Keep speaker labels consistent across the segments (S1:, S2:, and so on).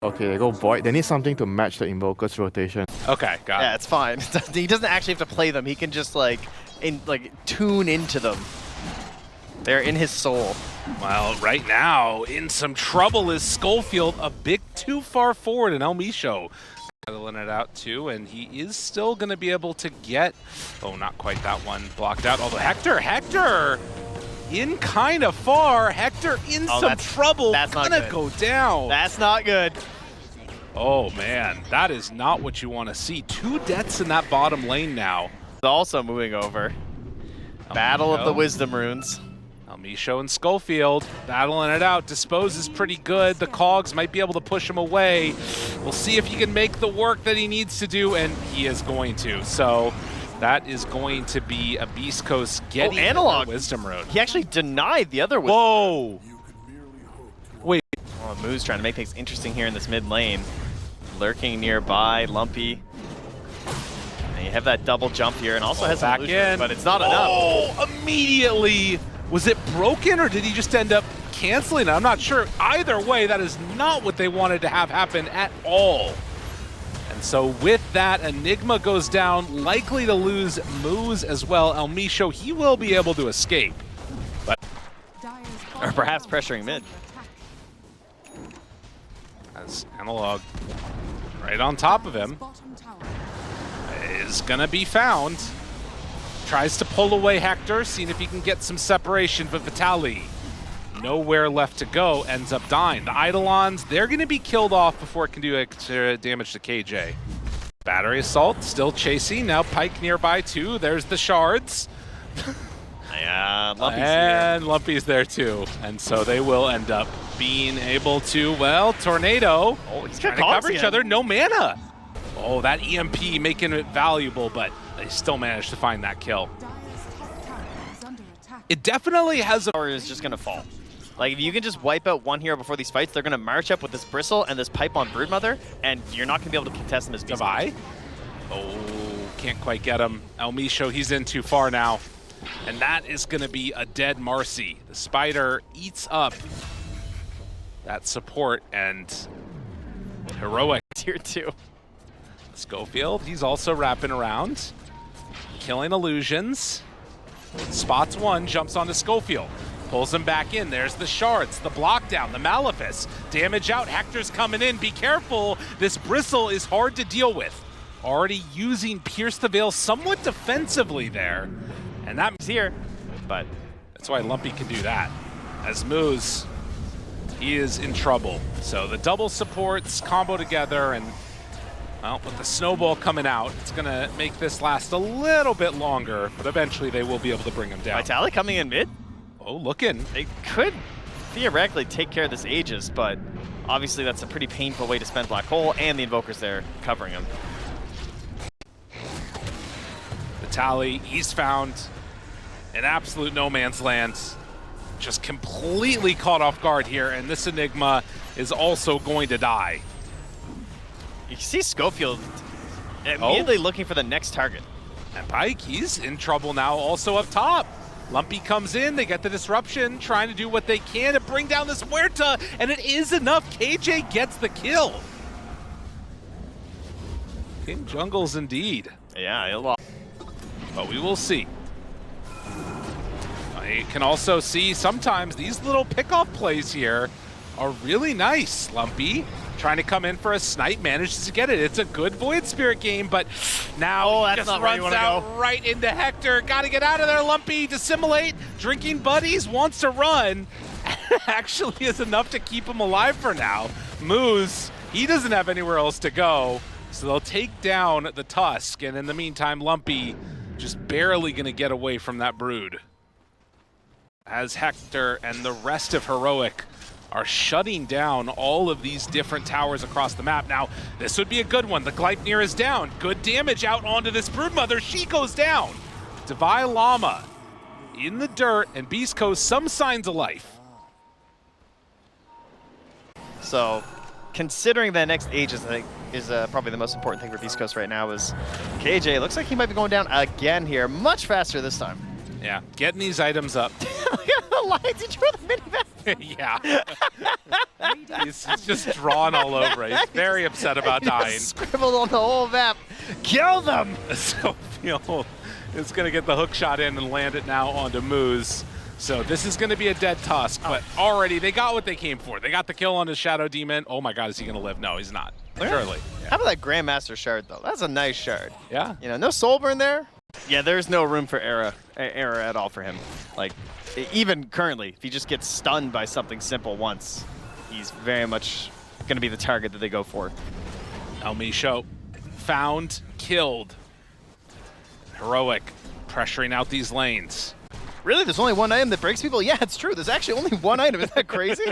S1: Okay, they go Void. They need something to match the Invoker's rotation.
S2: Okay, got it.
S3: Yeah, it's fine. He doesn't actually have to play them. He can just tune into them. They're in his soul.
S2: Well, right now, in some trouble is Schofield, a bit too far forward, and Elmisho battling it out too, and he is still going to be able to get, oh, not quite that one blocked out, although Hector in kind of far, Hector in some trouble,
S3: that's
S2: gonna go down.
S3: That's not good.
S2: Oh man, that is not what you want to see. 2 deaths in that bottom lane now.
S3: Also moving over. Battle of the Wisdom Runes.
S2: Elmisho and Schofield battling it out. Dispose is pretty good. The Cogs might be able to push him away. We'll see if he can make the work that he needs to do, and he is going to. So that is going to be a BEASTCOAST getting
S3: Analog
S2: Wisdom Rune.
S3: He actually denied the other Wisdom.
S2: Whoa! Wait.
S3: Oh, Moo's trying to make things interesting here in this mid lane. Lurking nearby, Lumpy. And you have that double jump here, and also has
S2: back
S3: illusion,
S2: in,
S3: but it's not enough.
S2: Oh, immediately! Was it broken, or did he just end up canceling it? I'm not sure. Either way, that is not what they wanted to have happen at all. And so with that, Enigma goes down, likely to lose Moose as well. Elmisho, he will be able to escape. But
S3: or perhaps pressuring mid.
S2: As Analog right on top of him is gonna be found. Tries to pull away Hector, seeing if he can get some separation, but Vitaly, nowhere left to go, ends up dying. The Eidolons, they're going to be killed off before it can do extra damage to KJ. Battery Assault still chasing, now Pike nearby too. There's the shards.
S3: Yeah, Lumpy's
S2: and
S3: here.
S2: Lumpy's there too. And so they will end up being able to, well, Tornado.
S3: Oh, he's
S2: trying to cover each other, no mana. Oh, that EMP making it valuable, but they still managed to find that kill. It definitely has a...
S3: Power is just going to fall. Like, if you can just wipe out one hero before these fights, they're going to march up with this Bristle and this pipe on Broodmother, and you're not going to be able to contest them as beast.
S2: Oh, can't quite get him. Elmisho, he's in too far now. And that is going to be a dead Marcy. The Spider eats up that support, and Heroic.
S3: Tier 2.
S2: Schofield, he's also wrapping around. Killing illusions. Spots one, jumps onto Schofield. Pulls him back in. There's the shards, the block down, the Malefice. Damage out, Hector's coming in. Be careful, this Bristle is hard to deal with. Already using Pierce the Veil somewhat defensively there. And that is here, but that's why Lumpy can do that. As Moose, he is in trouble. So the double supports combo together, and well, with the snowball coming out, it's going to make this last a little bit longer, but eventually they will be able to bring him down.
S3: Vitaly coming in mid?
S2: Oh, looking.
S3: They could theoretically take care of this Aegis, but obviously that's a pretty painful way to spend Black Hole, and the Invoker's there covering him.
S2: Vitaly, he's found an absolute no man's land. Just completely caught off guard here, and this Enigma is also going to die.
S3: You can see Schofield immediately looking for the next target.
S2: And Pike, he's in trouble now, also up top. Lumpy comes in, they get the disruption, trying to do what they can to bring down this Huerta, and it is enough. KJ gets the kill. King Jungles indeed.
S3: Yeah, he'll lost.
S2: But we will see. You can also see sometimes these little pickoff plays here are really nice. Lumpy trying to come in for a snipe, manages to get it. It's a good Void Spirit game, but now he just runs out right into Hector. Got to get out of there, Lumpy. Dissimulate. Drinking Buddies wants to run. Actually is enough to keep him alive for now. Moose, he doesn't have anywhere else to go, so they'll take down the Tusk, and in the meantime, Lumpy just barely going to get away from that Brood. As Hector and the rest of Heroic are shutting down all of these different towers across the map. Now, this would be a good one. The Gleipnir is down. Good damage out onto this Broodmother. She goes down. Devi Llama in the dirt, and BEASTCOAST some signs of life.
S3: So, considering that next Aegis, I think, is probably the most important thing for BEASTCOAST right now is KJ. Looks like he might be going down again here, much faster this time.
S2: Yeah, getting these items up.
S3: Look at the lines, he drew the mini-map.
S2: Yeah. He's just drawn all over it. He's very upset about dying.
S3: Scribbled on the whole map. Kill them!
S2: So Field is going to get the hook shot in and land it now onto Moose. So this is going to be a dead Tusk, but already they got what they came for. They got the kill on his Shadow Demon. Oh my god, is he going to live? No, he's not. Surely.
S3: How about that Grandmaster shard, though? That's a nice shard.
S2: Yeah.
S3: You know, no soul burn there. Yeah, there's no room for error at all for him. Like, even currently, if he just gets stunned by something simple once, he's very much going to be the target that they go for.
S2: Elmisho found, killed. Heroic pressuring out these lanes.
S3: Really? There's only one item that breaks people? Yeah, it's true. There's actually only one item. Isn't that crazy?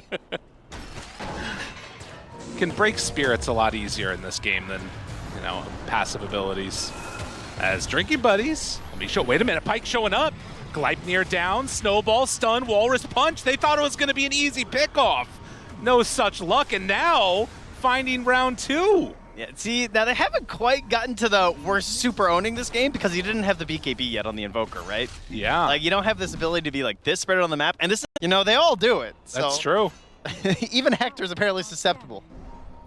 S2: Can break spirits a lot easier in this game than, you know, passive abilities. As drinking buddies, Elmisho, wait a minute, Pyke showing up. Gleipnir down, snowball, stun, walrus punch. They thought it was going to be an easy pickoff. No such luck, and now finding round 2.
S3: Yeah, see, now they haven't quite gotten to the we're super owning this game because you didn't have the BKB yet on the Invoker, right?
S2: Yeah.
S3: Like, you don't have this ability to be like this spread on the map, and this, you know, they all do it. So.
S2: That's true.
S3: Even Hector's apparently susceptible.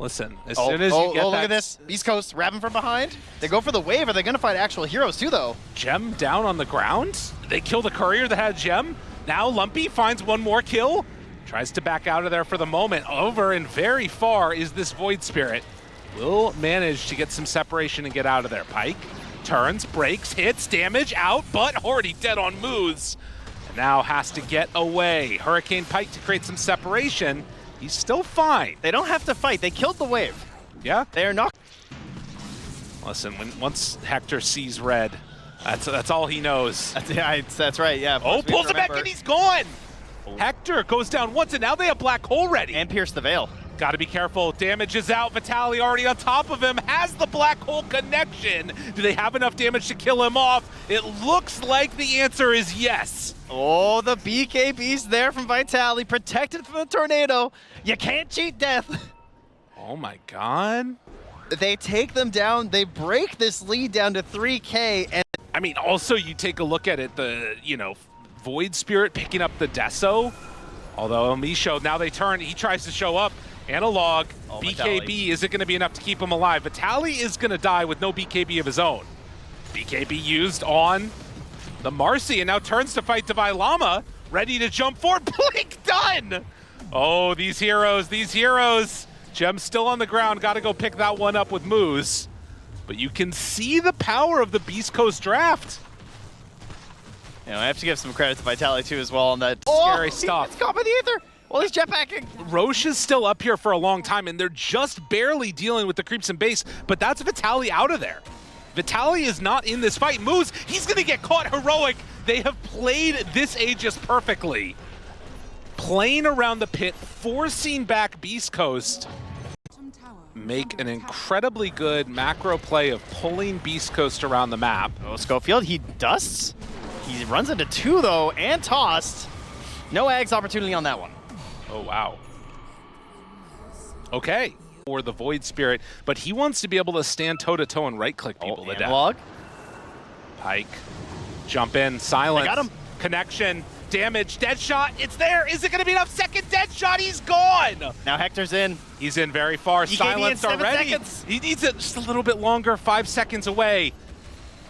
S2: Listen, as soon as you get
S3: look at this. Beast Coast wrapping from behind. They go for the wave. Are they going to find actual heroes too, though?
S2: Gem down on the ground. They kill the courier that had Gem. Now Lumpy finds one more kill. Tries to back out of there for the moment. Over and very far is this Void Spirit. Will manage to get some separation and get out of there. Pyke turns, breaks, hits, damage, out, but already dead on moves. And now has to get away. Hurricane Pyke to create some separation. He's still fine.
S3: They don't have to fight. They killed the wave.
S2: Yeah?
S3: They are not.
S2: Listen, once Hector sees red, that's all he knows.
S3: That's right, yeah.
S2: Oh, pulls it back and he's gone! Oh. Hector goes down once and now they have Black Hole ready.
S3: And pierce the veil.
S2: Gotta be careful. Damage is out. Vitaly already on top of him. Has the Black Hole connection. Do they have enough damage to kill him off? It looks like the answer is yes.
S3: Oh, the BKB's there from Vitaly, protected from the tornado. You can't cheat death.
S2: Oh my god.
S3: They take them down. They break this lead down to 3K. And
S2: I mean, also you take a look at it, the, you know, Void Spirit picking up the Deso. Although Elmisho, now they turn, he tries to show up. Analog, BKB,
S3: Vitaly.
S2: Is it going to be enough to keep him alive? Vitaly is going to die with no BKB of his own. BKB used on the Marcy, and now turns to fight Divine Llama, ready to jump forward. Blink done! Oh, these heroes, these heroes. Gem's still on the ground, got to go pick that one up with Moose. But you can see the power of the Beast Coast draft.
S3: You know, I have to give some credit to Vitaly too as well on that
S2: scary stuff.
S3: It's caught by the ether. Well, he's jetpacking.
S2: Roche is still up here for a long time, and they're just barely dealing with the creeps in base, but that's Vitaly out of there. Vitaly is not in this fight. Moves, he's gonna get caught. Heroic, they have played this Aegis perfectly. Playing around the pit, forcing back Beast Coast. Make an incredibly good macro play of pulling Beast Coast around the map.
S3: Oh, Schofield, he dusts. He runs into 2 though, and tossed. No Ags opportunity on that one.
S2: Oh, wow. Okay. Or the Void Spirit, but he wants to be able to stand toe-to-toe and right-click people to death.
S3: Analog.
S2: Pyke, jump in, silence.
S3: They got him.
S2: Connection, damage, dead shot, it's there. Is it going to be enough? Second dead shot, he's gone.
S3: Now Hector's in.
S2: He's in very far, silenced already.
S3: Seconds.
S2: He needs it just a little bit longer, 5 seconds away.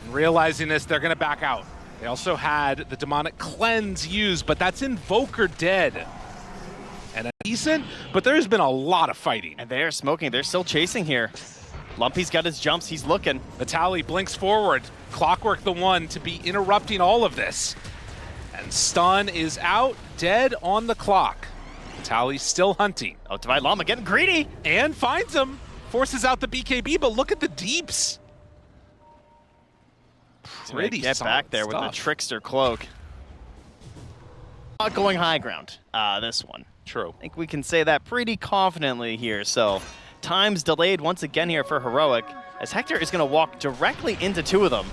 S2: And realizing this, they're going to back out. They also had the Demonic Cleanse used, but that's Invoker dead. And a decent, but there's been a lot of fighting.
S3: And they're smoking. They're still chasing here. Lumpy's got his jumps. He's looking.
S2: Vitaly blinks forward. Clockwork the one to be interrupting all of this. And stun is out, dead on the clock. Vitaly's still hunting.
S3: Oh, Divine Llama getting greedy.
S2: And finds him. Forces out the BKB, but look at the deeps. Pretty
S3: get back there
S2: stuff.
S3: with the Trickster Cloak. Not going high ground, this one.
S2: True.
S3: I think we can say that pretty confidently here. So time's delayed once again here for Heroic, as Hector is going to walk directly into 2 of them.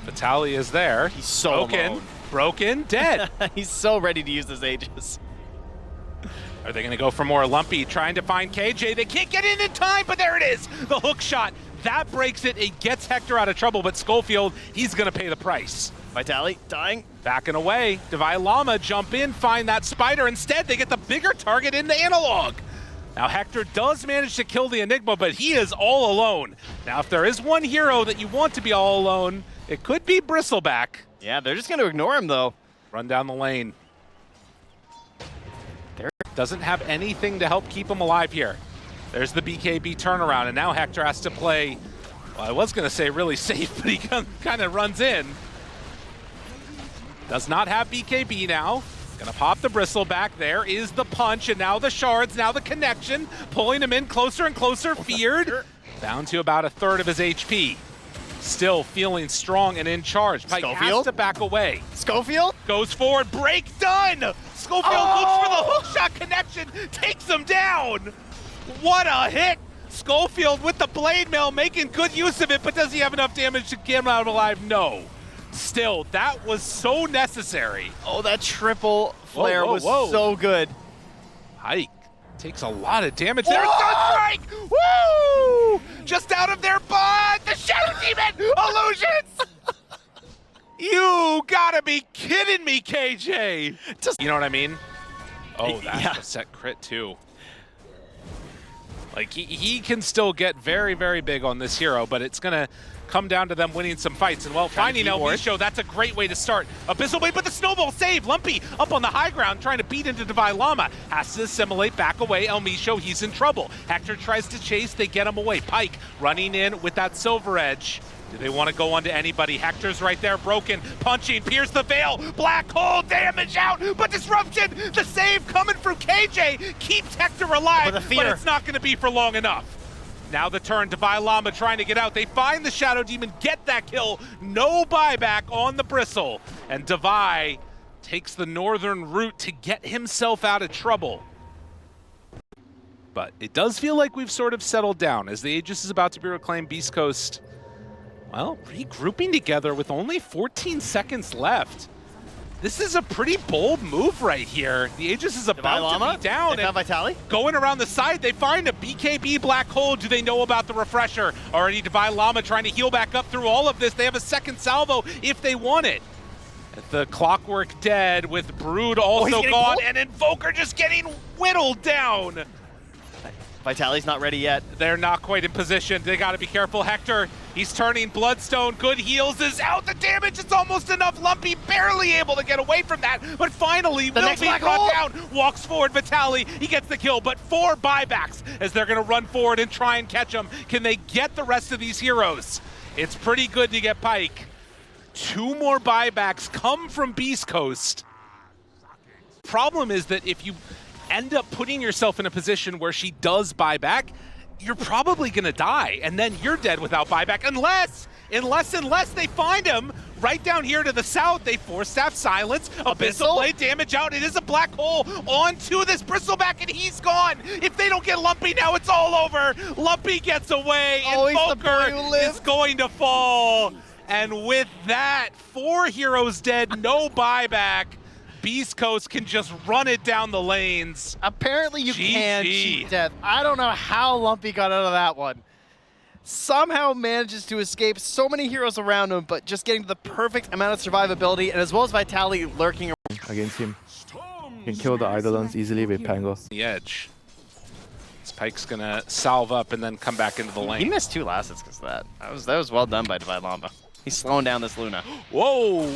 S2: Vitaly is there.
S3: He's so alone.
S2: Broken, dead.
S3: He's so ready to use this Aegis.
S2: Are they going to go for more Lumpy, trying to find KJ? They can't get in time, but there it is. The hook shot. That breaks it. It gets Hector out of trouble, but Schofield, he's going to pay the price.
S3: Vitaly dying.
S2: Backing away, Divine Llama jump in, find that spider. Instead, they get the bigger target in the analog. Now Hector does manage to kill the Enigma, but he is all alone. Now if there is one hero that you want to be all alone, it could be Bristleback.
S3: Yeah, they're just going to ignore him though.
S2: Run down the lane. There doesn't have anything to help keep him alive here. There's the BKB turnaround, and now Hector has to play, well, I was going to say really safe, but he kind of runs in. Does not have BKB now. Gonna pop the Bristleback. There is the punch, and now the shards, now the connection. Pulling him in closer and closer, feared. Down to about a third of his HP. Still feeling strong and in charge. Pike has to back away.
S3: Schofield?
S2: Goes forward, break done! Schofield looks for the hookshot connection, takes him down! What a hit! Schofield with the blade mail, making good use of it, but does he have enough damage to get him out alive? No. Still, that was so necessary.
S3: Oh, that triple flare was so good.
S2: Pike takes a lot of damage there. Sunstrike! Woo! Just out of their butt! The Shadow Demon! Illusions! You gotta be kidding me, KJ! You know what I mean? Oh, that's a set crit too. Like, he can still get very, very big on this hero, but it's gonna come down to them winning some fights. And well, finding El Misho, that's a great way to start. Abyssal Blade, but the snowball save. Lumpy up on the high ground trying to beat into Divine Llama. Has to assimilate, back away. El Misho, he's in trouble. Hector tries to chase, they get him away. Pike running in with that silver edge. Do they want to go on to anybody? Hector's right there, broken, punching, pierce the veil, black hole, damage out, but disruption, the save coming from KJ keeps Hector alive, but it's not going to be for long enough. Now the turn, Divine Llama trying to get out. They find the Shadow Demon, get that kill. No buyback on the Bristle. And Devi takes the northern route to get himself out of trouble. But it does feel like we've sort of settled down as the Aegis is about to be reclaimed. Beast Coast, well, regrouping together with only 14 seconds left. This is a pretty bold move right here. The Aegis is about to be down.
S3: And Vitali?
S2: Going around the side, they find a BKB black hole. Do they know about the refresher? Already Divine Llama trying to heal back up through all of this. They have a second salvo if they want it. The Clockwork dead with Brood also gone, and Invoker just getting whittled down.
S3: Vitali's not ready yet.
S2: They're not quite in position. They got to be careful. Hector, he's turning Bloodstone. Good heals is out. The damage is almost enough. Lumpy barely able to get away from that, but finally will be brought down. Walks forward, Vitali. He gets the kill, but 4 buybacks as they're going to run forward and try and catch him. Can they get the rest of these heroes? It's pretty good to get Pike. 2 more buybacks come from Beast Coast. Problem is that if you end up putting yourself in a position where she does buy back, you're probably gonna die, and then you're dead without buyback, unless they find him right down here to the south. They force staff silence, Abyssal Blade damage out. It is a black hole onto this Bristleback, and he's gone. If they don't get Lumpy now, it's all over. Lumpy gets away, and Invoker is going to fall. And with that, 4 heroes dead, no buyback. Beast Coast can just run it down the lanes.
S3: Apparently you can cheat death. I don't know how Lumpy got out of that one. Somehow manages to escape so many heroes around him, but just getting the perfect amount of survivability, and as well as Vitali lurking
S1: against him. You can kill the Eidolons easily with Pango.
S2: The edge. Pike's gonna salve up and then come back into the lane.
S3: He missed 2 last hits because of that. That was well done by Divine Llama. He's slowing down this Luna.
S2: Whoa!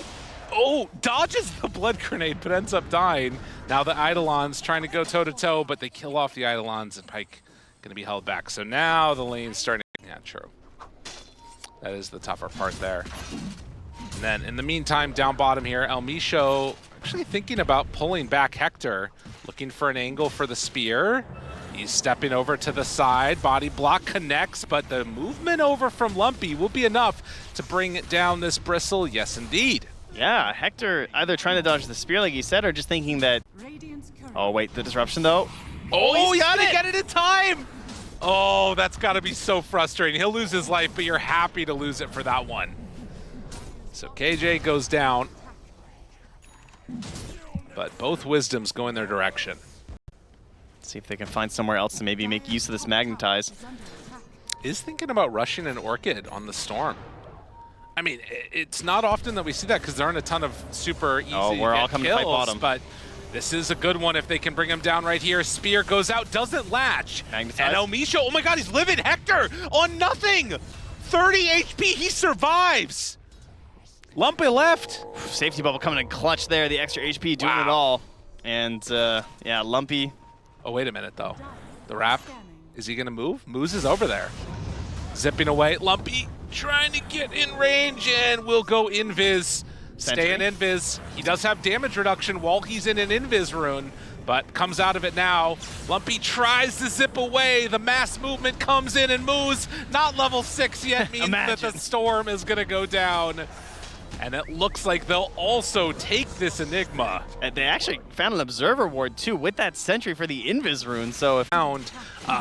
S2: Oh, dodges the blood grenade, but ends up dying. Now the Eidolons trying to go toe-to-toe, but they kill off the Eidolons, and Pike going to be held back. So now the lane's starting. Yeah, true. That is the tougher part there. And then in the meantime, down bottom here, El Misho actually thinking about pulling back Hector, looking for an angle for the spear. He's stepping over to the side. Body block connects, but the movement over from Lumpy will be enough to bring it down this Bristle. Yes, indeed.
S3: Yeah, Hector either trying to dodge the spear like he said, or just thinking that... Oh wait, the disruption though.
S2: Oh, he's gotta get it in time! Oh, that's gotta be so frustrating. He'll lose his life, but you're happy to lose it for that one. So KJ goes down. But both Wisdoms go in their direction.
S3: See if they can find somewhere else to maybe make use of this Magnetize.
S2: Is thinking about rushing an Orchid on the Storm. I mean, it's not often that we see that because there aren't a ton of super easy
S3: we're all coming to fight
S2: kills,
S3: bottom.
S2: but this is a good one if they can bring him down right here. Spear goes out, doesn't latch.
S3: Magnetize.
S2: And Elmisho, oh my god, he's living. Hector on nothing. 30 HP, he survives. Lumpy left.
S3: Safety bubble coming in clutch there. The extra HP doing it all. And yeah, Lumpy.
S2: Oh, wait a minute though. The Rap, is he gonna move? Moose is over there. Zipping away. Lumpy trying to get in range and will go invis. Stay in invis. He does have damage reduction while he's in an invis rune, but comes out of it now. Lumpy tries to zip away. The mass movement comes in and moves. Not level 6 yet, means that the storm is gonna go down. And it looks like they'll also take this Enigma.
S3: And they actually found an Observer Ward too with that Sentry for the Invis rune, so if
S2: found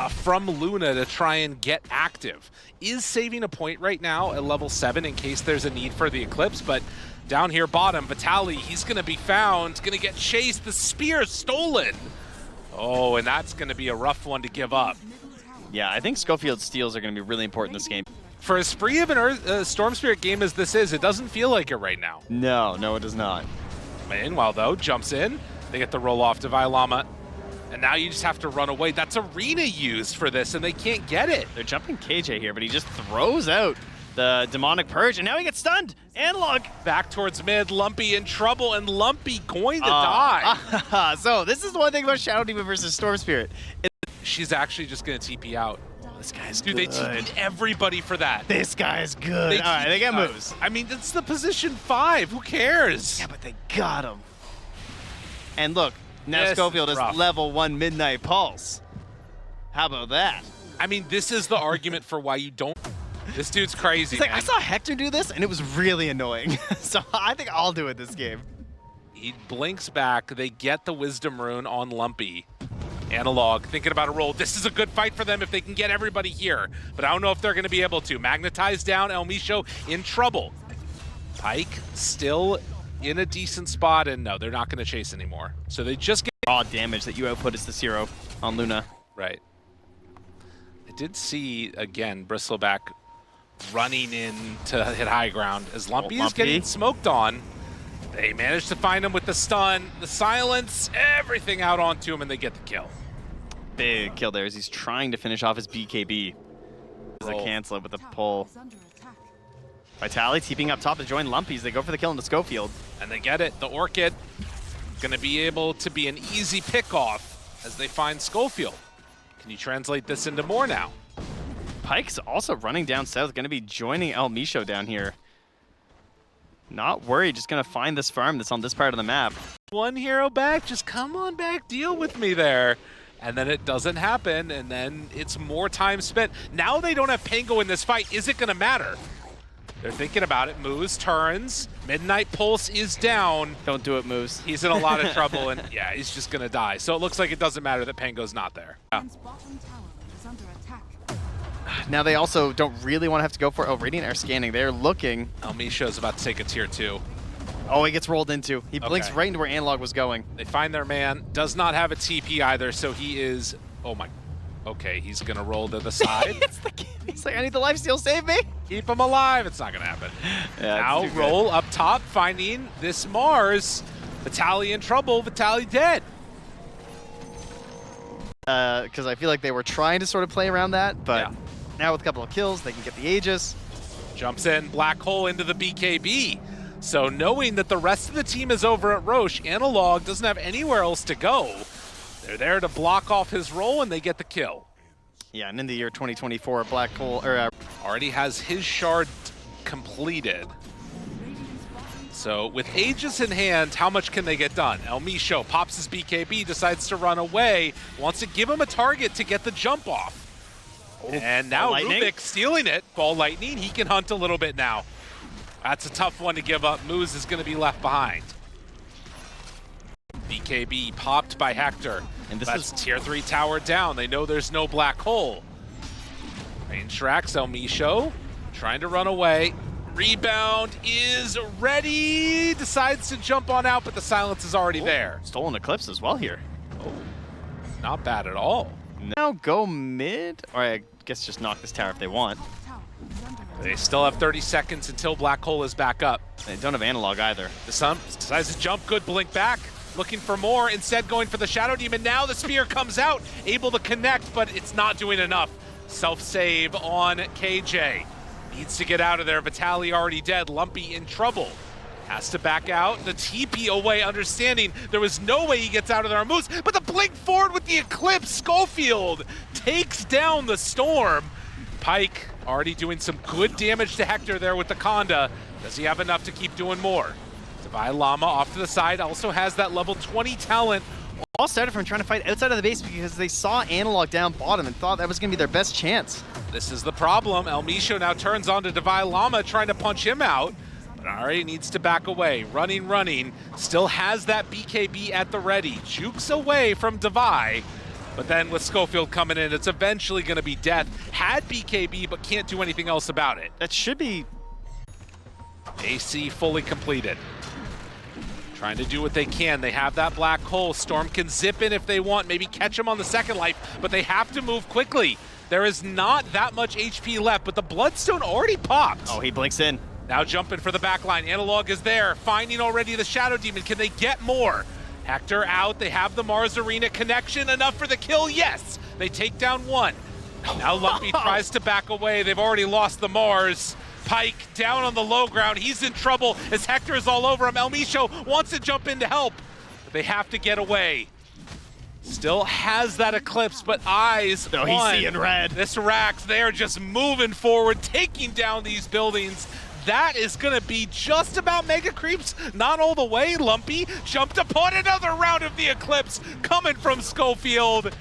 S2: from Luna to try and get active. Is saving a point right now at level 7 in case there's a need for the Eclipse, but down here bottom, Vitaly, he's gonna be found, gonna get chased, the spear stolen. Oh, and that's gonna be a rough one to give up.
S3: Yeah, I think Schofield's steals are gonna be really important in this game.
S2: For as free of an Storm Spirit game as this is, it doesn't feel like it right now.
S3: No, it does not.
S2: Meanwhile, though, jumps in. They get the roll off to Vilama. And now you just have to run away. That's Arena used for this, and they can't get it.
S3: They're jumping KJ here, but he just throws out the Demonic Purge, and now he gets stunned. Analog.
S2: Back towards mid, Lumpy in trouble, and Lumpy going to die.
S3: So this is the one thing about Shadow Demon versus Storm Spirit.
S2: She's actually just going to TP out.
S3: This guy's
S2: Dude,
S3: good.
S2: they TP'd everybody for that.
S3: This guy's good. All right, they get moves.
S2: I mean, it's the position 5. Who cares?
S3: Yeah, but they got him. And look, now
S2: This
S3: Schofield
S2: is
S3: is
S2: rough.
S3: level 1 Midnight Pulse. How about that?
S2: I mean, this is the argument for why you don't. This dude's crazy.
S3: It's like,
S2: man.
S3: I saw Hector do this, and it was really annoying. So I think I'll do it this game.
S2: He blinks back. They get the Wisdom Rune on Lumpy. Analog thinking about a roll. This is a good fight for them if they can get everybody here, but I don't know if they're going to be able to. Magnetize down, Elmisho in trouble. Pike still in a decent spot, and no, they're not going to chase anymore. So they just get
S3: Raw damage that you output is the 0 on Luna.
S2: right. I did see again Bristleback running in to hit high ground as Lumpy is getting smoked on. They manage to find him with the stun, the silence, everything out onto him, and they get the kill.
S3: Big kill there as he's trying to finish off his BKB. As they cancel it with the pull. Vitaly TPing up top to join Lumpies. They go for the kill into Schofield.
S2: And they get it. The Orchid going to be able to be an easy pickoff as they find Schofield. Can you translate this into more now?
S3: Pike's also running down south, going to be joining Elmisho down here. Not worried, just going to find this farm that's on this part of the map.
S2: One hero back, just come on back, deal with me there. And then it doesn't happen, and then it's more time spent. Now they don't have Pango in this fight. Is it going to matter? They're thinking about it. Moose turns. Midnight Pulse is down.
S3: Don't do it, Moose.
S2: He's in a lot of trouble, and yeah, he's just going to die. So it looks like it doesn't matter that Pango's not there. Yeah.
S3: Now they also don't really want to have to go for it. Oh, Radiant are scanning. They're looking.
S2: Elmisho's about to take a tier 2.
S3: Oh, he gets rolled into. He blinks right into where Analog was going.
S2: They find their man. Does not have a TP either, so he is... Oh my... Okay, he's going to roll to the side.
S3: He's like, I need the lifesteal, save me.
S2: Keep him alive. It's not going to happen.
S3: Yeah,
S2: now roll up top, finding this Mars. Vitaly in trouble. Vitaly dead.
S3: Because I feel like they were trying to sort of play around that, but now with a couple of kills, they can get the Aegis.
S2: Jumps in, black hole into the BKB. So knowing that the rest of the team is over at Roche, Analog doesn't have anywhere else to go. They're there to block off his roll, and they get the kill.
S3: Yeah, and in the year 2024, Black Hole
S2: already has his shard completed. So with Aegis in hand, how much can they get done? Elmisho pops his BKB, decides to run away, wants to give him a target to get the jump off. And now Rubik stealing it. Ball Lightning, he can hunt a little bit now. That's a tough one to give up. Moose is going to be left behind. BKB popped by Hector. And this is tier 3 tower down. They know there's no black hole. Range tracks Elmisho, trying to run away. Rebound is ready. Decides to jump on out, but the silence is already there.
S3: Stolen Eclipse as well here.
S2: Oh, not bad at all.
S3: Now go mid, or I guess just knock this tower if they want.
S2: They still have 30 seconds until Black Hole is back up.
S3: They don't have analog either.
S2: The Sun decides to jump, good blink back. Looking for more, instead going for the Shadow Demon. Now the spear comes out, able to connect, but it's not doing enough. Self-save on KJ. Needs to get out of there. Vitaly already dead. Lumpy in trouble. Has to back out. The TP away, understanding there was no way he gets out of there on moves, but the blink forward with the Eclipse. Schofield takes down the Storm. Pike already doing some good damage to Hector there with the Conda. Does he have enough to keep doing more? Divine Llama off to the side, also has that level 20 talent.
S3: All started from trying to fight outside of the base because they saw analog down bottom and thought that was going to be their best chance.
S2: This is the problem. El Misho now turns on to Divine Llama, trying to punch him out. But already needs to back away. Running. Still has that BKB at the ready. Jukes away from Devi. But then with Schofield coming in, it's eventually going to be death. Had BKB, but can't do anything else about it.
S3: That should be...
S2: AC fully completed. Trying to do what they can. They have that black hole. Storm can zip in if they want, maybe catch him on the second life, but they have to move quickly. There is not that much HP left, but the Bloodstone already popped.
S3: Oh, he blinks in.
S2: Now jumping for the backline. Analog is there, finding already the Shadow Demon. Can they get more? Hector out. They have the Mars Arena connection. Enough for the kill? Yes. They take down one. Now Lumpy tries to back away. They've already lost the Mars. Pike down on the low ground. He's in trouble as Hector is all over him. El Misho wants to jump in to help, but they have to get away. Still has that Eclipse, but eyes on.
S3: He's seeing red.
S2: This Rax, they're just moving forward, taking down these buildings. That is going to be just about Mega Creeps. Not all the way. Lumpy jumped upon another round of the Eclipse coming from Schofield.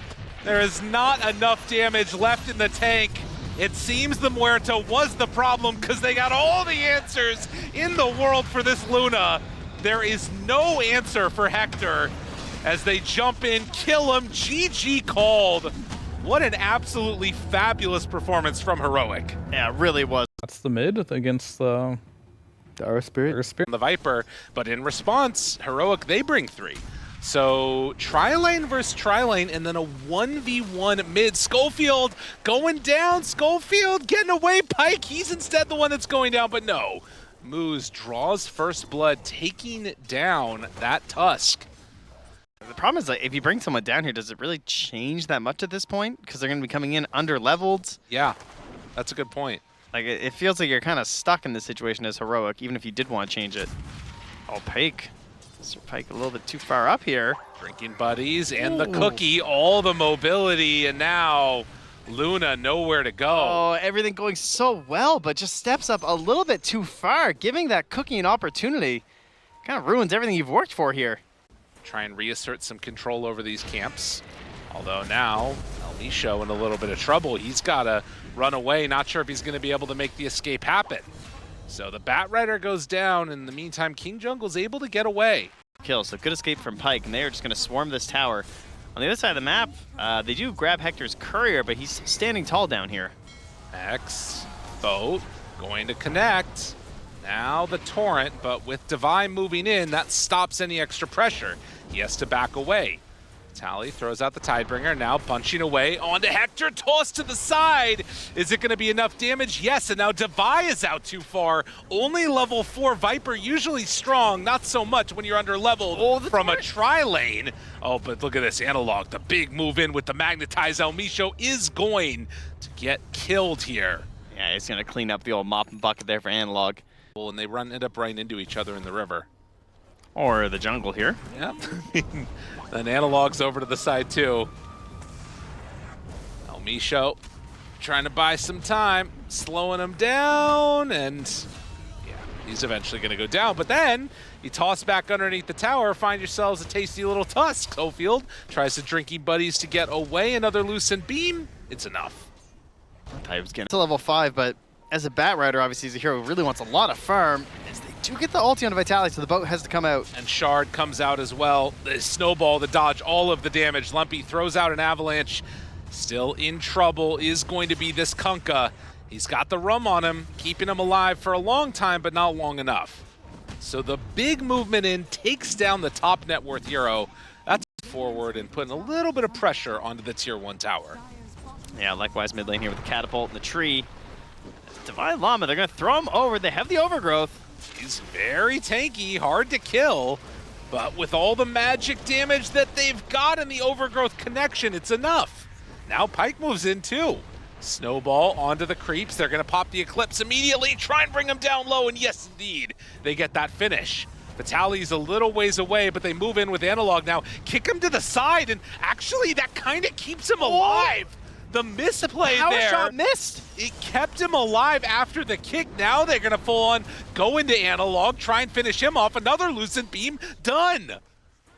S2: There is not enough damage left in the tank. It seems the Muerta was the problem because they got all the answers in the world for this Luna. There is no answer for Hector as they jump in, kill him. GG called. What an absolutely fabulous performance from Heroic.
S3: Yeah, it really was.
S1: That's the mid against the Aura Spirit.
S2: The Viper, but in response, Heroic, they bring 3. So tri-lane versus tri-lane, and then a 1v1 mid. Schofield going down. Schofield getting away. Pike, he's instead the one that's going down, but no. Moose draws first blood, taking down that Tusk.
S3: The problem is, like, if you bring someone down here, does it really change that much at this point? Because they're going to be coming in under-leveled.
S2: Yeah, that's a good point.
S3: Like, it feels like you're kind of stuck in this situation as Heroic, even if you did want to change it. Oh, Pike. Mr. Pike a little bit too far up here.
S2: Drinking buddies and the cookie, all the mobility, and now Luna nowhere to go.
S3: Oh, everything going so well, but just steps up a little bit too far, giving that cookie an opportunity. Kind of ruins everything you've worked for here.
S2: Try and reassert some control over these camps. Although now, El Misho in a little bit of trouble. He's got to run away. Not sure if he's going to be able to make the escape happen. So the Bat Rider goes down. In the meantime, King Jungle's able to get away.
S3: Kill, so good escape from Pike, and they are just going to swarm this tower. On the other side of the map, they do grab Hector's courier, but he's standing tall down here.
S2: X, boat, going to connect. Now the Torrent, but with Devi moving in, that stops any extra pressure. He has to back away. Tally throws out the Tidebringer, now punching away onto Hector, tossed to the side. Is it going to be enough damage? Yes, and now Devi is out too far. Only level 4 Viper, usually strong, not so much when you're under leveled from a tri-lane. Oh, but look at this Analog, the big move in with the Magnetize. El Misho is going to get killed here.
S3: Yeah, he's going to clean up the old mop and bucket there for Analog.
S2: And they end up running into each other in the river.
S3: Or the jungle here.
S2: Yep. Then Analog's over to the side too. El Misho trying to buy some time, slowing him down, and yeah, he's eventually going to go down. But then you toss back underneath the tower, find yourselves a tasty little Tusk. Schofield tries to Drinking Buddies to get away. Another Lucent Beam. It's enough.
S3: I thought he was getting to level 5, but as a Bat Rider, obviously, he's a hero who really wants a lot of farm. As they do get the ulti on Vitaly, so the boat has to come out.
S2: And Shard comes out as well. The Snowball, the dodge, all of the damage. Lumpy throws out an Avalanche. Still in trouble is going to be this Kunkka. He's got the rum on him, keeping him alive for a long time, but not long enough. So the big movement in takes down the top net worth hero. That's forward and putting a little bit of pressure onto the tier 1 tower.
S3: Yeah, likewise mid lane here with the catapult and the tree. Divine Llama, they're going to throw him over. They have the overgrowth.
S2: He's very tanky, hard to kill, but with all the magic damage that they've got in the overgrowth connection, it's enough. Now Pyke moves in too. Snowball onto the creeps. They're going to pop the Eclipse immediately, try and bring him down low, and yes, indeed, they get that finish. Vitaly's a little ways away, but they move in with Analog now. Kick him to the side, and actually that kind of keeps him alive. The misplay
S3: Power
S2: there.
S3: shot missed.
S2: It kept him alive after the kick. Now they're going to full on go into Analog, try and finish him off. Another Lucent Beam, done.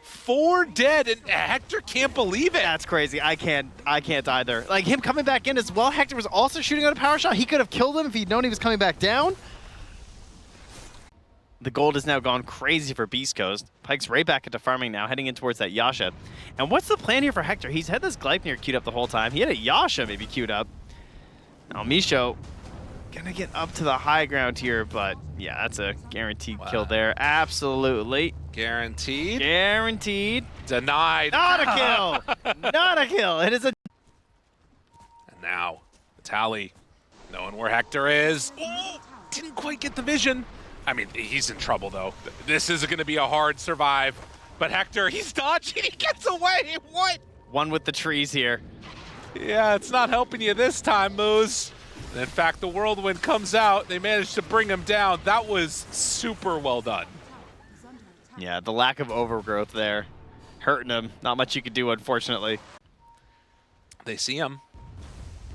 S2: 4 dead, and Hector can't believe it.
S3: That's crazy. I can't either. Like, him coming back in as well. Hector was also shooting on a power shot. He could have killed him if he'd known he was coming back down. The gold has now gone crazy for Beast Coast. Pyke's right back into farming now, heading in towards that Yasha. And what's the plan here for Hector? He's had this Gleipnir queued up the whole time. He had a Yasha maybe queued up. Now Misho gonna get up to the high ground here, but yeah, that's a guaranteed kill there. Absolutely.
S2: Guaranteed.
S3: Guaranteed.
S2: Denied.
S3: Not a kill. Not a kill. It is a...
S2: And now, Vitaly, knowing where Hector is. Ooh, didn't quite get the vision. I mean, he's in trouble, though. This is going to be a hard survive. But Hector, he's dodging. He gets away. What?
S3: One with the trees here.
S2: Yeah, it's not helping you this time, Moose. In fact, the whirlwind comes out. They managed to bring him down. That was super well done.
S3: Yeah, the lack of overgrowth there. Hurting him. Not much you could do, unfortunately.
S2: They see him.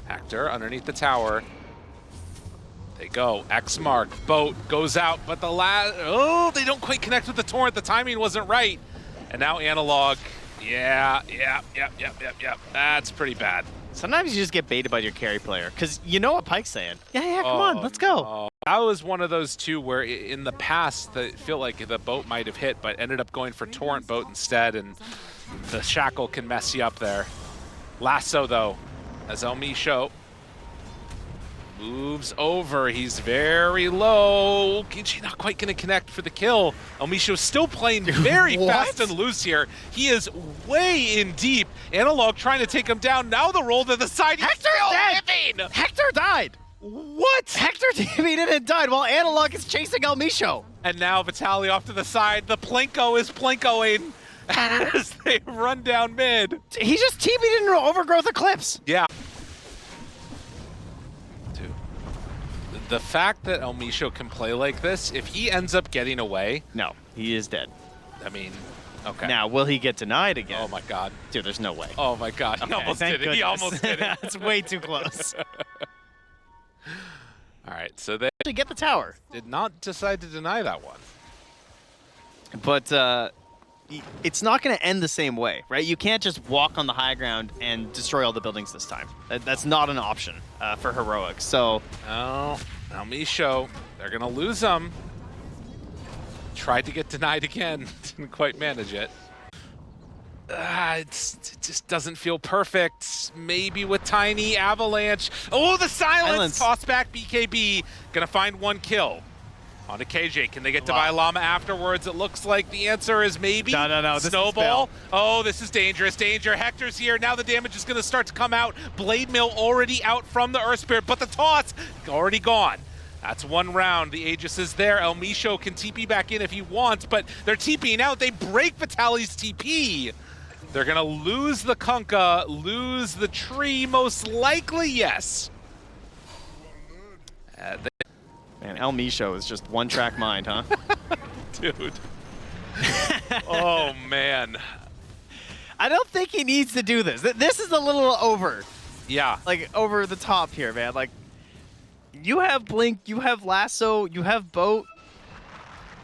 S2: Hector underneath the tower. They go. X mark. Boat goes out, but the last... Oh, they don't quite connect with the torrent. The timing wasn't right. And now Analog. Yeah. That's pretty bad.
S3: Sometimes you just get baited by your carry player, because you know what Pyke's saying. Yeah, come on, let's go.
S2: No. That was one of those two where in the past, I feel like the boat might have hit, but ended up going for torrent boat instead, and the shackle can mess you up there. Lasso, though, as Elmisho moves over. He's very low. Genji not quite going to connect for the kill. Elmisho's still playing very fast and loose here. He is way in deep. Analog trying to take him down. Now the roll to the side.
S3: Hector's dead! Hector died!
S2: What?
S3: Hector defeated and died while Analog is chasing Elmisho.
S2: And now Vitaly off to the side. The Plinko is Plinkoing as they run down mid.
S3: He just TP'd into overgrowth Eclipse.
S2: Yeah. The fact that Elmisho can play like this, if he ends up getting away...
S3: No, he is dead.
S2: I mean, okay.
S3: Now, will he get denied again?
S2: Oh my god.
S3: Dude, there's no way.
S2: Oh my god, he almost did it. He almost did it.
S3: That's way too close.
S2: Alright, so they
S3: To get the tower.
S2: did not decide to deny that one.
S3: But it's not going to end the same way, right? You can't just walk on the high ground and destroy all the buildings this time. That's not an option for Heroic. So,
S2: Oh, Elmisho, they're going to lose him. Tried to get denied again. Didn't quite manage it. It just doesn't feel perfect. Maybe with Tiny Avalanche. Oh, the silence! Toss back BKB. Gonna find one kill. On to KJ. Can they get to Llama afterwards? It looks like the answer is maybe.
S3: No.
S2: Snowball. Oh, this is dangerous. Danger. Hector's here. Now the damage is going to start to come out. Blade Mill already out from the Earth Spirit, but the toss already gone. That's one round. The Aegis is there. Elmisho can TP back in if he wants, but they're TPing out. They break Vitaly's TP. They're going to lose the Kunkka, lose the tree, most likely, yes.
S3: Man, Elmisho is just one-track mind, huh?
S2: Dude. Oh, man.
S3: I don't think he needs to do this. This is a little over.
S2: Yeah.
S3: Like, over the top here, man. Like, you have Blink, you have Lasso, you have Boat.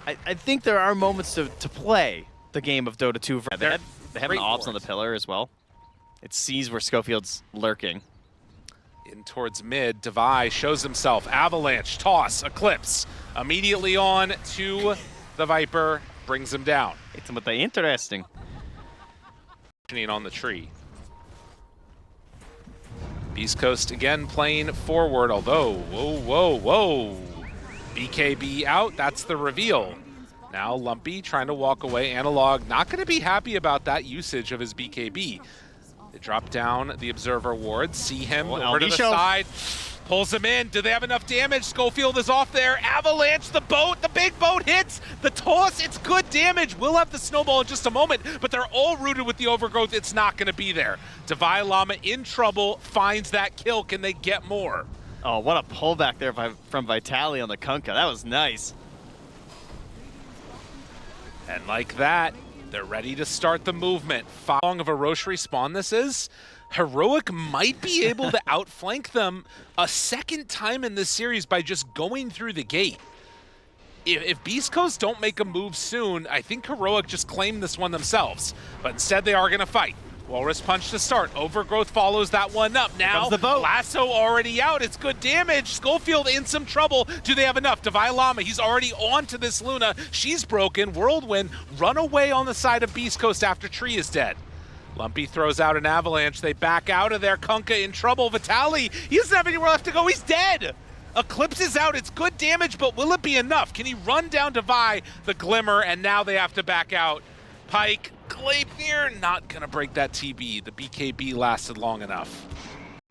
S3: I think there are moments to play the game of Dota 2. They have an ops on the pillar as well. It sees where Schofield's lurking.
S2: In towards mid, Devi shows himself. Avalanche, toss, Eclipse. Immediately on to the Viper, brings him down.
S3: It's what they interesting.
S2: On the tree. Beast Coast again playing forward, although, whoa. BKB out, that's the reveal. Now Lumpy trying to walk away. Analog not going to be happy about that usage of his BKB. They drop down the Observer Ward, see him over to the side. Pulls him in. Do they have enough damage? Schofield is off there. Avalanche, the boat. The big boat hits. The toss. It's good damage. We'll have the snowball in just a moment, but they're all rooted with the overgrowth. It's not going to be there. Divine Llama in trouble. Finds that kill. Can they get more?
S3: Oh, what a pullback there from Vitali on the Kunkka. That was nice.
S2: And like that, they're ready to start the movement. How long of a Roche respawn this is? Heroic might be able to outflank them a second time in this series by just going through the gate. If Beast Coast don't make a move soon, I think Heroic just claim this one themselves. But instead they are going to fight. Walrus Punch to start. Overgrowth follows that one up. Now,
S3: the boat.
S2: Lasso already out. It's good damage. Schofield in some trouble. Do they have enough? Divine Llama, he's already on to this Luna. She's broken. Whirlwind, run away on the side of Beast Coast after Tree is dead. Lumpy throws out an avalanche. They back out of there. Kunkka in trouble. Vitali, he doesn't have anywhere left to go. He's dead. Eclipse is out. It's good damage, but will it be enough? Can he run down Devi, the Glimmer, and now they have to back out? Pike, Gleipnir, not going to break that TB. The BKB lasted long enough.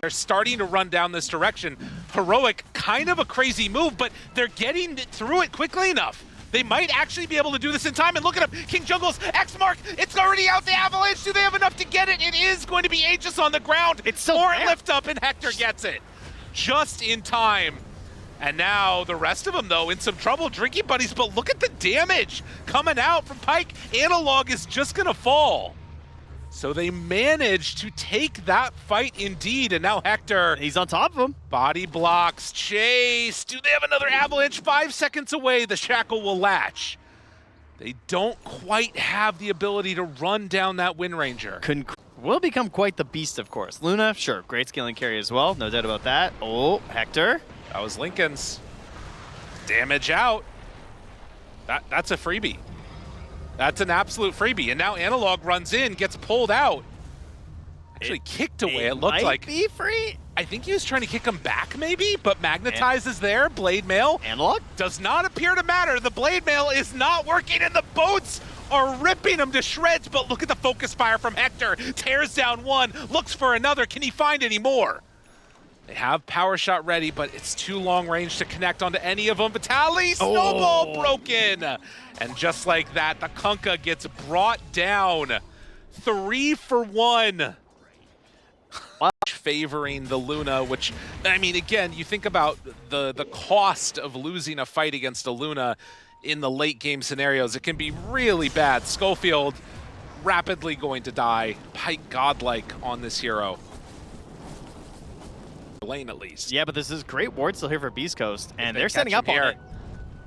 S2: They're starting to run down this direction. Heroic, kind of a crazy move, but they're getting through it quickly enough. They might actually be able to do this in time, and look at him, King Jungle's X Mark, it's already out, the Avalanche, do they have enough to get it? It is going to be Aegis on the ground.
S3: It's so
S2: More
S3: bad.
S2: lift up, and Hector gets it. Just in time. And now the rest of them, though, in some trouble, Drinking Buddies, but look at the damage coming out from Pike. Analog is just gonna fall. So they managed to take that fight indeed, and now Hector.
S3: He's on top of him.
S2: Body blocks, chase. Do they have another avalanche? 5 seconds away, the shackle will latch. They don't quite have the ability to run down that Wind Ranger.
S3: Will become quite the beast, of course. Luna, sure, great scaling carry as well, no doubt about that. Oh, Hector.
S2: That was Lincoln's. Damage out. That's a freebie. That's an absolute freebie. And now Analog runs in, gets pulled out. Actually kicked away, it looked like.
S3: Be free.
S2: I think he was trying to kick him back maybe, but Magnetize is there. Blade Mail.
S3: Analog?
S2: Does not appear to matter. The Blade Mail is not working and the boats are ripping him to shreds, but look at the focus fire from Hector. Tears down one, looks for another. Can he find any more? They have Power Shot ready, but it's too long range to connect onto any of them. Vitali, snowball broken. And just like that, the Kunkka gets brought down. 3 for 1. Favoring the Luna, which, I mean, again, you think about the cost of losing a fight against a Luna in the late game scenarios. It can be really bad. Schofield rapidly going to die. Pike godlike on this hero. Lane at least.
S3: Yeah, but this is great ward still here for Beast Coast, and they're setting up
S2: here.
S3: on it.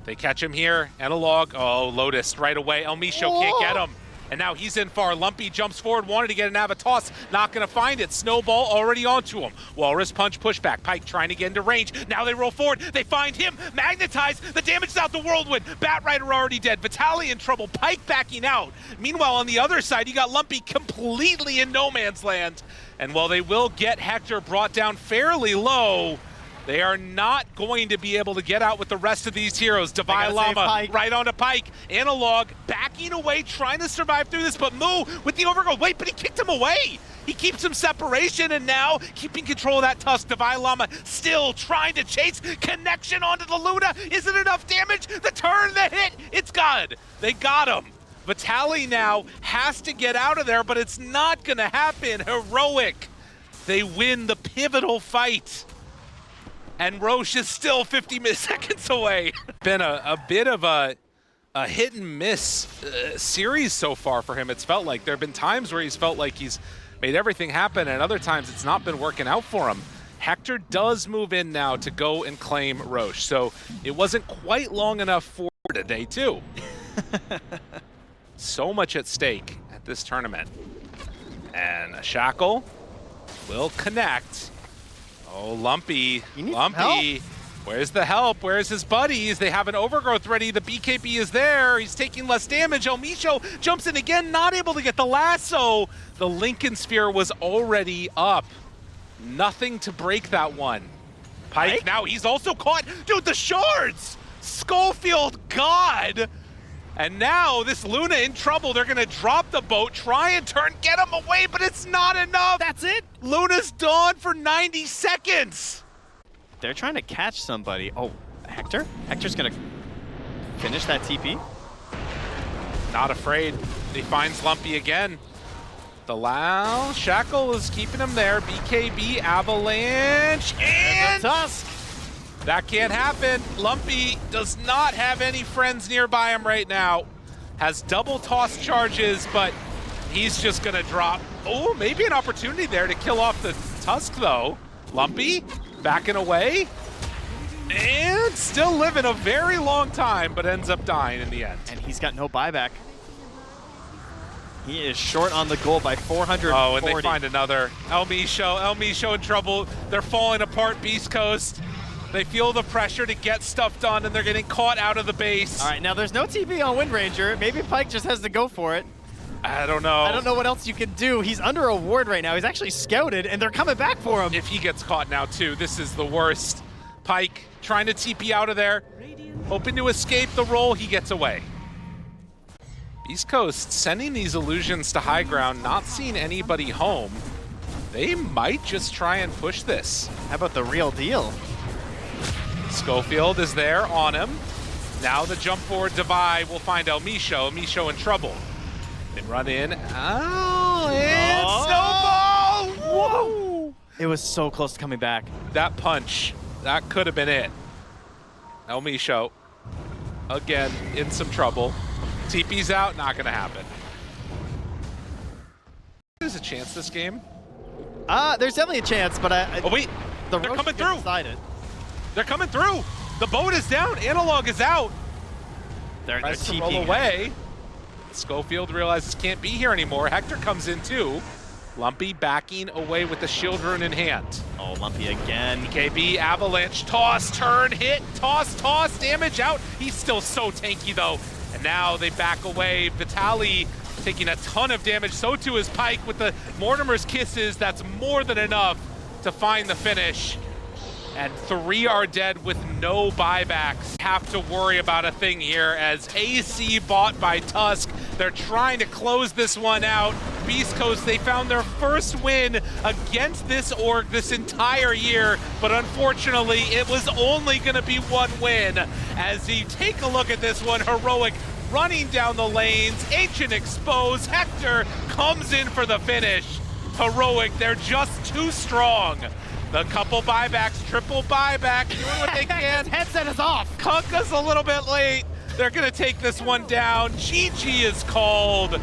S2: They catch him here. Analog. Oh, Lotus right away. El Misho can't get him. And now he's in far. Lumpy jumps forward, wanted to get an Avatoss. Not going to find it. Snowball already onto him. Walrus Punch pushback. Pike trying to get into range. Now they roll forward. They find him. Magnetize. The damage is out the Whirlwind. Batrider already dead. Vitali in trouble. Pike backing out. Meanwhile, on the other side, you got Lumpy completely in no man's land. And while they will get Hector brought down fairly low, they are not going to be able to get out with the rest of these heroes. Divine Llama right onto Pike. Analog backing away, trying to survive through this, but Moo with the overgrowth. Wait, but he kicked him away. He keeps him separation, and now keeping control of that tusk. Divine Llama still trying to chase. Connection onto the Luna. Is it enough damage? The turn, the hit. It's good. They got him. Vitali now has to get out of there, but it's not going to happen. Heroic. They win the pivotal fight. And Roche is still 50 seconds away. Been a bit of a hit and miss series so far for him. It's felt like there have been times where he's felt like he's made everything happen, and other times it's not been working out for him. Hector does move in now to go and claim Roche, so it wasn't quite long enough for today too. So much at stake at this tournament. And a Shackle will connect. Oh, Lumpy. Lumpy. Where's the help? Where's his buddies? They have an overgrowth ready. The BKB is there. He's taking less damage. El Misho jumps in again, not able to get the lasso. The Lincoln Sphere was already up. Nothing to break that one. Pike, now he's also caught. Dude, the shards! Schofield, God! And now this Luna in trouble. They're gonna drop the boat, try and turn, get him away, but it's not enough.
S3: That's it.
S2: Luna's gone for 90 seconds.
S3: they're trying to catch somebody. Oh, Hector? Hector's gonna finish that TP.
S2: Not afraid. He finds Lumpy again. The Lao Shackle is keeping him there. BKB, Avalanche, and
S3: Tusk!
S2: That can't happen. Lumpy does not have any friends nearby him right now. Has double toss charges, but he's just gonna drop. Oh, maybe an opportunity there to kill off the Tusk though. Lumpy backing away and still living a very long time, but ends up dying in the end.
S3: And he's got no buyback. He is short on the goal by 440.
S2: Oh, and they find another. El Misho in trouble. They're falling apart, Beast Coast. They feel the pressure to get stuff done, and they're getting caught out of the base.
S3: All right, now there's no TP on Wind Ranger. Maybe Pyke just has to go for it.
S2: I don't know.
S3: I don't know what else you can do. He's under a ward right now. He's actually scouted, and they're coming back for him.
S2: If he gets caught now, too, this is the worst. Pyke trying to TP out of there, hoping to escape the roll. He gets away. Beast Coast sending these illusions to high ground, not seeing anybody home. They might just try and push this.
S3: How about the real deal?
S2: Schofield is there on him. Now the jump forward divide will find El Misho. El Misho in trouble. And run in. Oh, and snowball! Whoa!
S3: It was so close to coming back.
S2: That punch, that could have been it. El Misho, again, in some trouble. TP's out, not gonna happen. There's a chance this game.
S3: There's definitely a chance, but
S2: oh wait,
S3: they're
S2: coming through.
S3: Decided.
S2: They're coming through. The boat is down. Analog is out.
S3: They're
S2: Tries to
S3: TPing
S2: roll away. Schofield realizes can't be here anymore. Hector comes in too. Lumpy backing away with the shield rune in hand.
S3: Oh, Lumpy again.
S2: KB, Avalanche, toss, turn, hit, toss, damage out. He's still so tanky though. And now they back away. Vitaly taking a ton of damage. So too is Pyke with the Mortimer's kisses. That's more than enough to find the finish. And 3 are dead with no buybacks. Have to worry about a thing here as AC bought by Tusk. They're trying to close this one out. Beast Coast, they found their first win against this org this entire year, but unfortunately it was only gonna be 1 win. As you take a look at this one, Heroic running down the lanes, Ancient exposed, Hector comes in for the finish. Heroic, they're just too strong. The couple buybacks, triple buyback, doing what they can.
S3: His headset is off.
S2: Kunkka's a little bit late. They're gonna take this one down. GG is called.